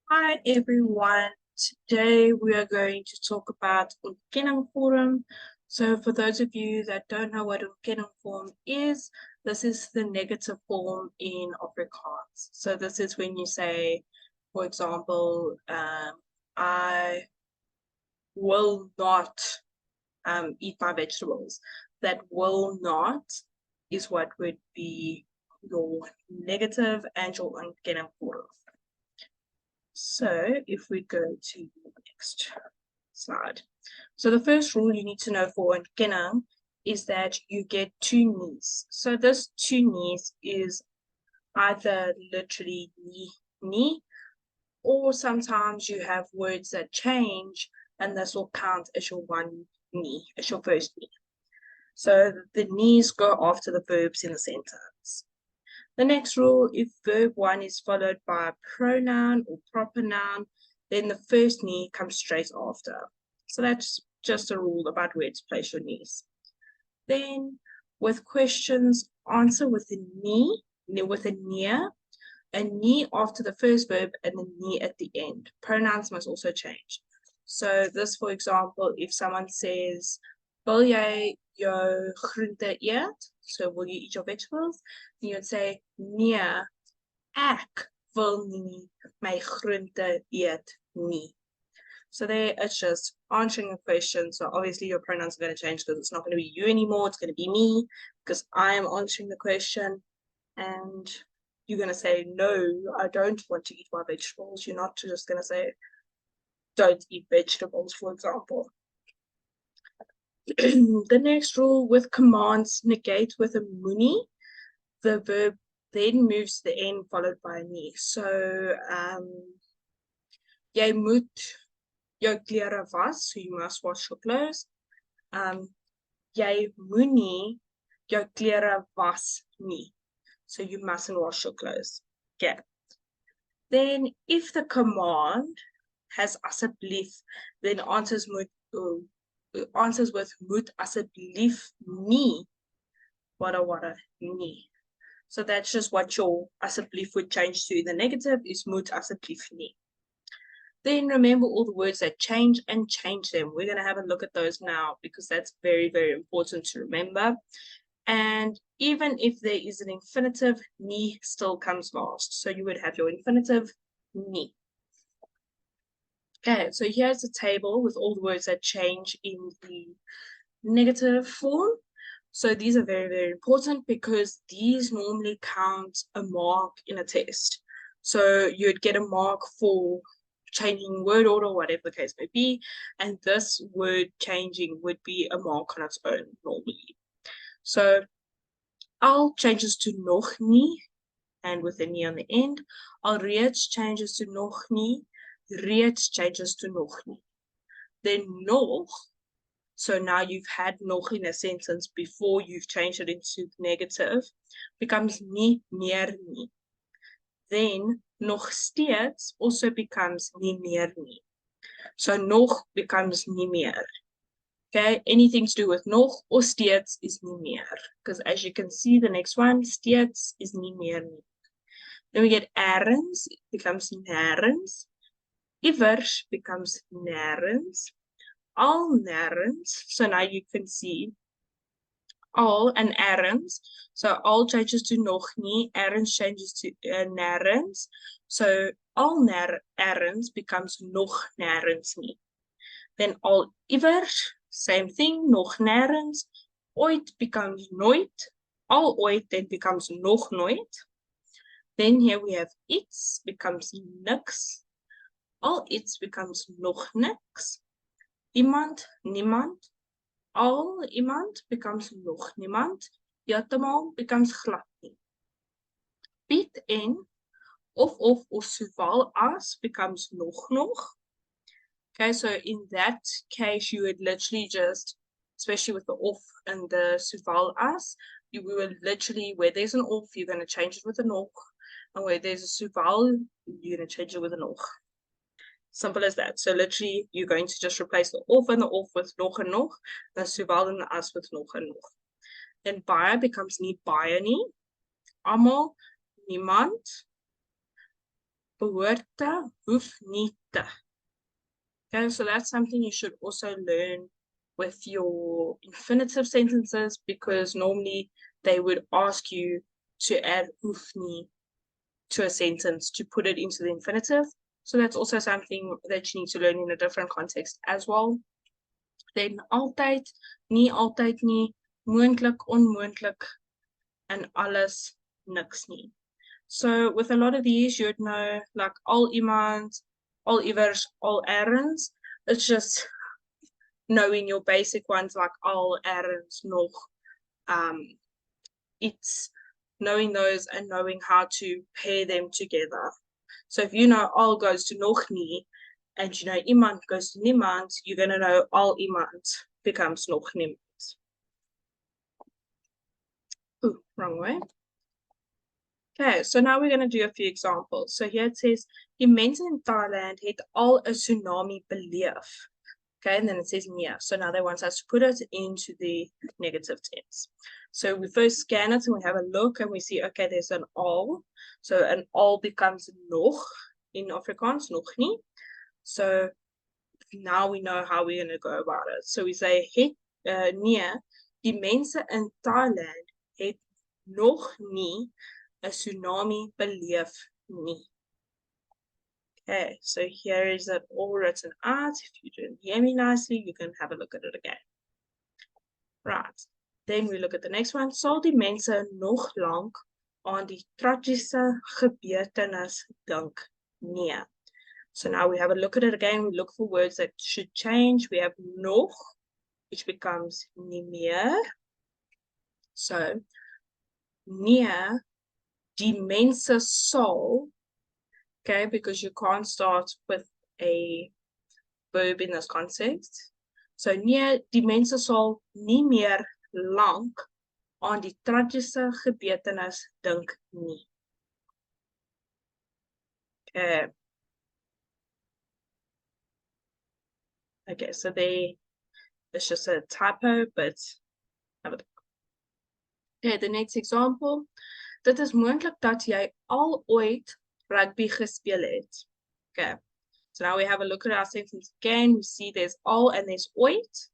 Hi everyone. Today we are going to talk about Ontkenning vorm. So for those of you that don't know what Ontkenning vorm is, this is the negative form in Afrikaans. So this is when you say, for example, I will not eat my vegetables. That will not is what would be your negative and your Ontkenning vorm. So if we go to the next slide. So the first rule you need to know for ontkenning is that you get two knees. So this two knees is either literally knee, or sometimes you have words that change and this will count as your one knee, as your first knee. So the knees go after the verbs in the sentence. The next rule, if verb 1 is followed by a pronoun or proper noun, then the first knee comes straight after. So that's just a rule about where to place your knees. Then with questions, answer with a knee, with a near, a knee after the first verb and a knee at the end. Pronouns must also change. So this, for example, if someone says, wil jy jou groente eet? So will you eat your vegetables? And you would say, nee, ek wil nie my groente eet nie. So there it's just answering a question. So obviously your pronouns are going to change because it's not going to be you anymore. It's going to be me because I am answering the question. And you're going to say, no, I don't want to eat my vegetables. You're not just going to say, don't eat vegetables, for example. The next rule with commands, negate with a moenie. The verb then moves to the end followed by a nie. So, jy moet jou klere was, so you must wash your clothes. Jy moenie jou klere was nie. So you mustn't wash your clothes. Okay. Then if the command has asseblief, then answers with moet asseblief nie. Wada nie. So that's just what your asseblief would change to. The negative is moet asseblief nie. Then remember all the words that change and change them. We're going to have a look at those now because that's very, very important to remember. And even if there is an infinitive, nie still comes last. So you would have your infinitive, nie. Okay, so here's a table with all the words that change in the negative form. So these are very, very important because these normally count a mark in a test. So you'd get a mark for changing word order, whatever the case may be, and this word changing would be a mark on its own normally. So al changes to nog nie, and with a nie on the end. Alreeds changes to nog nie, reeds changes to nog nie. Then nog, so now you've had nog in a sentence before you've changed it into negative, becomes nie meer nie. Then nog steeds also becomes nie meer nie. So nog becomes nie meer. Okay, anything to do with nog or steeds is nie meer. Because as you can see, the next one, steeds is nie meer nie. Then we get ergens, it becomes nergens. Iewers becomes nergens. Al nergens, so now you can see al and ergens. So al changes to nog nie, ergens changes to nergens. So al ergens becomes nog nergens nie. Then al iewers, same thing, nog nergens. Ooit becomes nooit. Al ooit then becomes nog nooit. Then here we have iets becomes niks. Al iets becomes nog niks. Iemand, niemand. Al iemand becomes nog niemand. Heeltemal becomes glad nie. Piet en of sowel as becomes nog. Okay, so in that case, you would literally just, especially with the of and the sowel as, you will literally, where there's an of, you're going to change it with a nog. And where there's a sowel, you're going to change it with a nog. Simple as that. So literally, you're going to just replace the of and the of with nog and nog, the sowel and the as with nog and nog. Then baie becomes nie baie nie. Almal, niemand. behoort te, hoef nie te. Okay, so that's something you should also learn with your infinitive sentences, because normally they would ask you to add hoef nie to a sentence to put it into the infinitive. So that's also something that you need to learn in a different context as well. Then altyd, nie, moontlik, onmoontlik, and alles, niks nie. So with a lot of these, you'd know like al iemand, al iewers, al errands. It's just knowing your basic ones like al, errands, nog, it's knowing those and knowing how to pair them together. So if you know al goes to nog nie, and you know iemand goes to niemand, you're going to know al iemand becomes nog niemand. Ooh, wrong way. Okay, so now we're going to do a few examples. So here it says, die mense in Thailand het al 'n tsunami beleef. Okay, and then it says near. So now they want us to put it into the negative tense. So we first scan it and we have a look and we see, okay, there's an al. So an al becomes nog in Afrikaans, nog nie. So now we know how we're going to go about it. So we say, nee, die mense in Thailand het nog nie 'n tsunami beleef nie. Okay, so here is it all written out. If you didn't hear me nicely, you can have a look at it again. Right, then we look at the next one. Sal die mense nog lank aan die tragiese gebeurtenis dink? Nee. So now we have a look at it again. We look for words that should change. We have nog, which becomes nie meer. So, nee, die mense sal, okay, because you can't start with a verb in this context. So, nee, die mense sal nie meer lank aan die tragiese gebeurtenis dink nie. Okay. Okay, so it's just a typo, but have a look. Okay, the next example. Dit is moontlik dat jy al ooit rugby gespeel het. Okay. So now we have a look at our sentence again. We see there's al and there's ooit.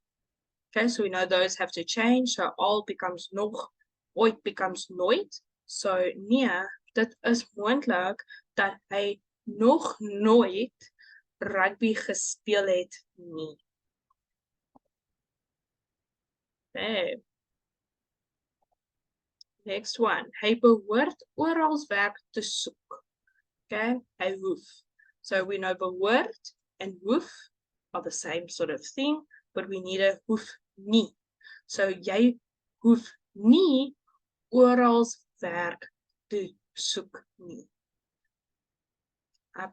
Okay, so we know those have to change. So al becomes nog, ooit becomes nooit. So nee, dit is moontlik dat hy nog nooit rugby gespeel het nie. Okay. Next one. Hy behoort oral werk te soek. Okay, hy hoef. So we know behoort and hoef are the same sort of thing, but we need a hoef nie. So jy hoef nie oral werk te soek nie. I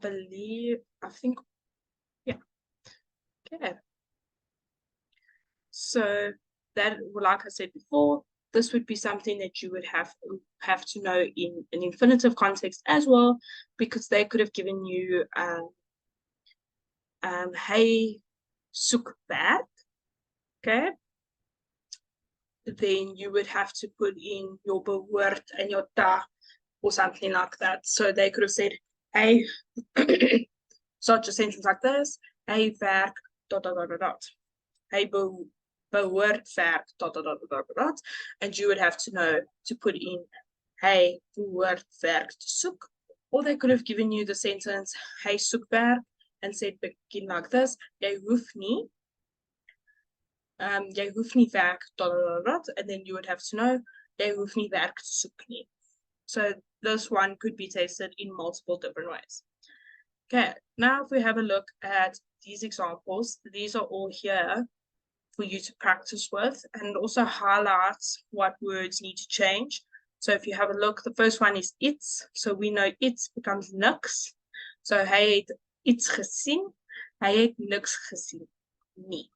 think, yeah. Okay. So that, like I said before, this would be something that you would have to know in an infinitive context as well, because they could have given you hy soek werk. Okay, then you would have to put in your behoort and your ta or something like that. So they could have said, hey, such a sentence like this, hy werk dot dot dot dot. Hy behoort werk dot dot dot dot dot, and you would have to know to put in hy behoort werk te soek. Or they could have given you the sentence hy soek werk and said begin like this, jy hoef nie werk dot dot dot, and then you would have to know jy hoef nie werk te soek nie. So this one could be tested in multiple different ways. Okay, now if we have a look at these examples, these are all here for you to practice with, and also highlights what words need to change. So if you have a look, the first one is iets. So we know iets becomes niks. So hy het iets gesien, hy het niks gesien nie.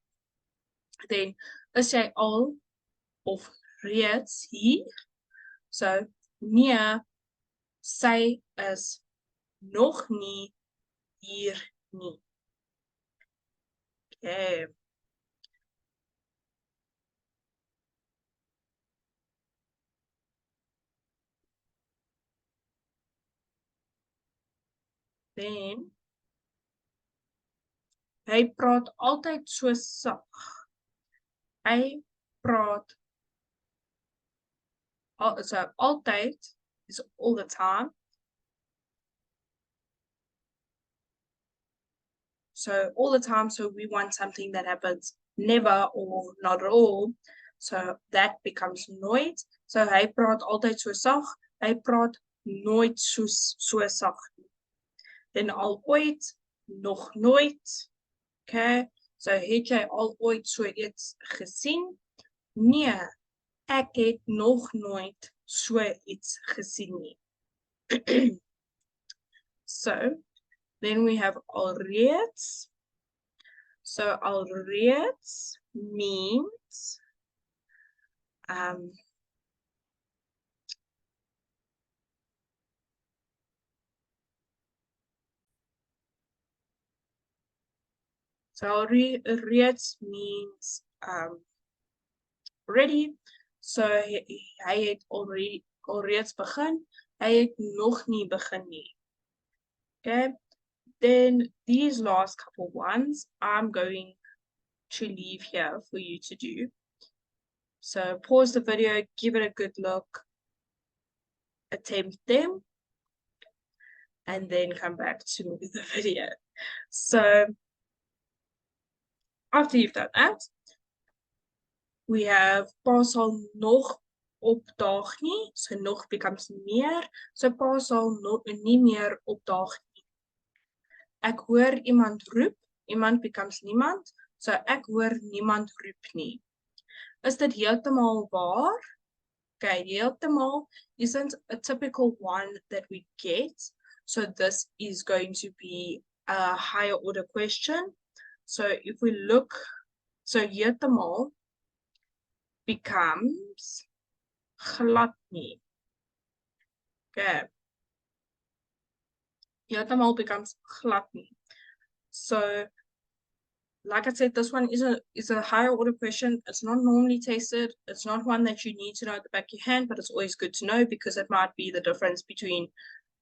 Then is jy al of reeds hier? So nee, sy is nog nie hier nie. Okay. Then hy praat altyd so sag. Hy praat so altyd is all the time. So all the time, so we want something that happens never or not at all. So that becomes nooit. So hy praat altyd so sag, hy praat nooit so sag. Then al ooit, nog nooit. Okay, so het jy al ooit so iets gesien? Nee, ek het nog nooit so iets gesien nie. So, then we have alreeds. So alreeds means so alreeds means ready. So hy het alreeds begin. Hy het nog nie begin nie. Okay. Then these last couple ones I'm going to leave here for you to do. So pause the video, give it a good look, attempt them, and then come back to the video. So after you've done that, we have pa sal nog opdaag nie. So nog becomes meer. So pa sal nie meer opdaag nie. Ek hoor iemand roep. Iemand becomes niemand. So ek hoor niemand roep nie. Is dit heeltemal waar? Okay, heeltemal isn't a typical one that we get. So this is going to be a higher order question. So if we look, so heeltemal becomes glad nie. Okay. Heeltemal becomes glad nie. So, like I said, this one is a higher order question. It's not normally tested. It's not one that you need to know at the back of your hand, but it's always good to know because it might be the difference between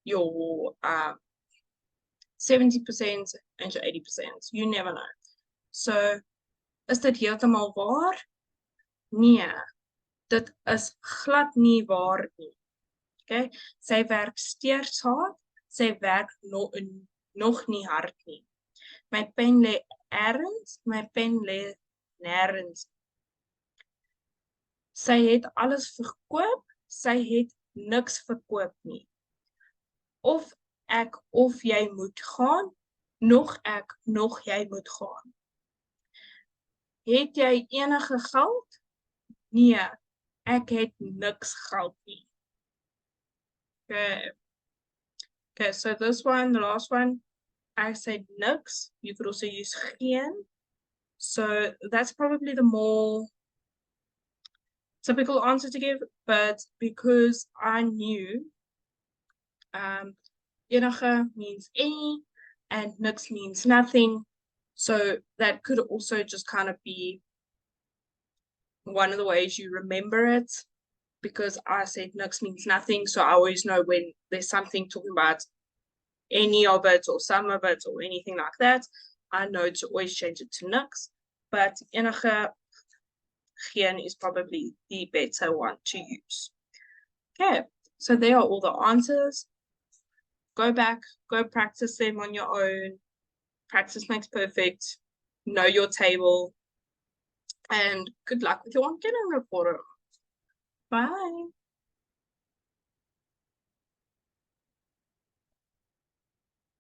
your 70% and your 80%. You never know. So, is dit heeltemal waar? Nee, dit is glad nie waar nie. Okay? Sy werk steeds hard, sy werk nog nie hard nie. My pen lê ergens, my pen lê nêrens. Sy het alles verkoop, sy het niks verkoop nie. Of ek of jy moet gaan, nog ek nog jy moet gaan. Het jy enige geld? Nee, ek het niks geld nie. Okay, so this one, the last one, I said niks. You could also use geen. So that's probably the more typical answer to give, but because I knew enige means any and niks means nothing, so that could also just kind of be one of the ways you remember it, because I said niks means nothing, so I always know when there's something talking about any of it or some of it or anything like that, I know to always change it to niks, but enige geen is probably the better one to use. Okay, so there are all the answers. Go back, go practice them on your own. Practice makes perfect. Know your table. And good luck with your Ontkenning report. Bye.